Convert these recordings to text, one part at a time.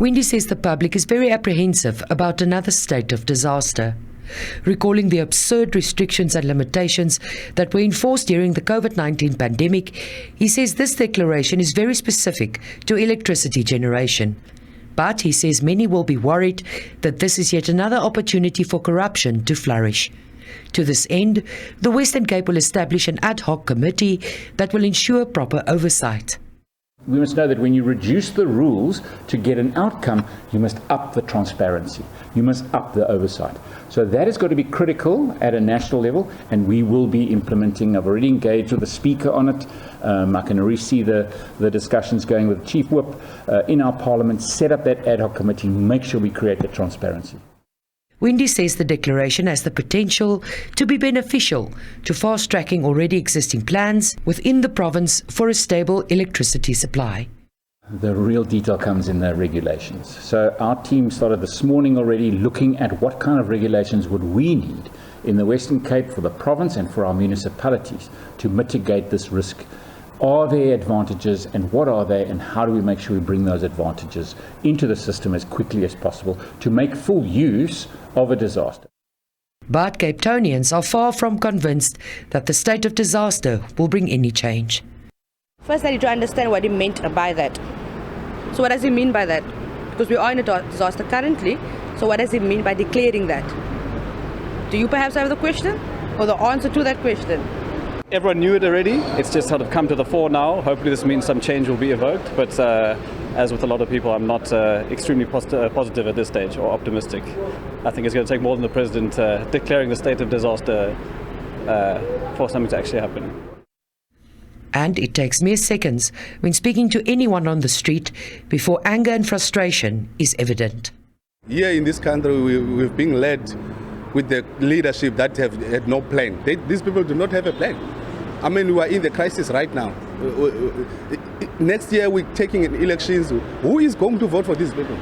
Winde says the public is very apprehensive about another state of disaster. Recalling the absurd restrictions and limitations that were enforced during the COVID-19 pandemic, he says this declaration is very specific to electricity generation. But he says many will be worried that this is yet another opportunity for corruption to flourish. To this end, the Western Cape will establish an ad hoc committee that will ensure proper oversight. We must know that when you reduce the rules to get an outcome, you must up the transparency. You must up the oversight. So that has got to be critical at a national level, and we will be implementing. I've already engaged with the Speaker on it. I can already see the discussions going with Chief Whip in our Parliament, set up that ad hoc committee, make sure we create the transparency. Winde says the declaration has the potential to be beneficial to fast-tracking already existing plans within the province for a stable electricity supply. The real detail comes in the regulations. So our team started this morning already looking at what kind of regulations would we need in the Western Cape for the province and for our municipalities to mitigate this risk. Are there advantages, and what are they, and how do we make sure we bring those advantages into the system as quickly as possible to make full use of a disaster? But Cape Townians are far from convinced that the state of disaster will bring any change. First, I need to understand what he meant by that. So what does he mean by that? Because we are in a disaster currently, so what does he mean by declaring that? Do you perhaps have the question or the answer to that question? Everyone knew it already. It's just sort of come to the fore now. Hopefully this means some change will be evoked. But as with a lot of people, I'm not extremely positive at this stage or optimistic. I think it's going to take more than the President declaring the state of disaster for something to actually happen. And it takes mere seconds when speaking to anyone on the street before anger and frustration is evident. Here in this country, we've been led with the leadership that have had no plan. These people do not have a plan. I mean, we are in the crisis right now. Next year we're taking elections. Who is going to vote for these people?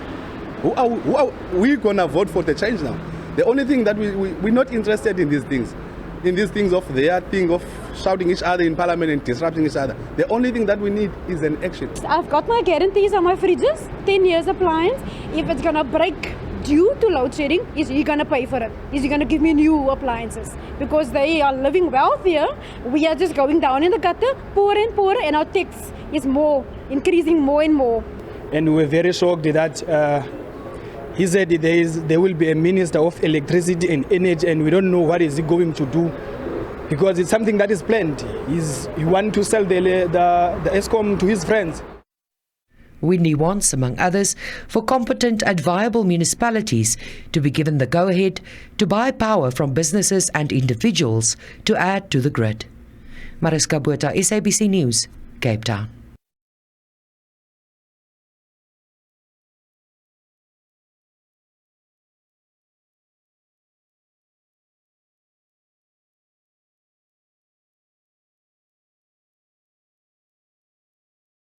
Who are we going to vote for the change now? The only thing that we're not interested in these things. In these things of their thing of shouting each other in Parliament and disrupting each other. The only thing that we need is an action. I've got my guarantees on my fridges, 10 years appliance. If it's going to break due to load shedding, is he going to pay for it? Is he going to give me new appliances? Because they are living wealthier. We are just going down in the gutter, poorer, and our tax is increasing more and more. And we're very shocked that he said there will be a Minister of Electricity and Energy, and we don't know what is he going to do, because it's something that is planned. He wants to sell the ESCOM to his friends. Winde wants, among others, for competent and viable municipalities to be given the go-ahead to buy power from businesses and individuals to add to the grid. Mariska Botha, SABC News, Cape Town.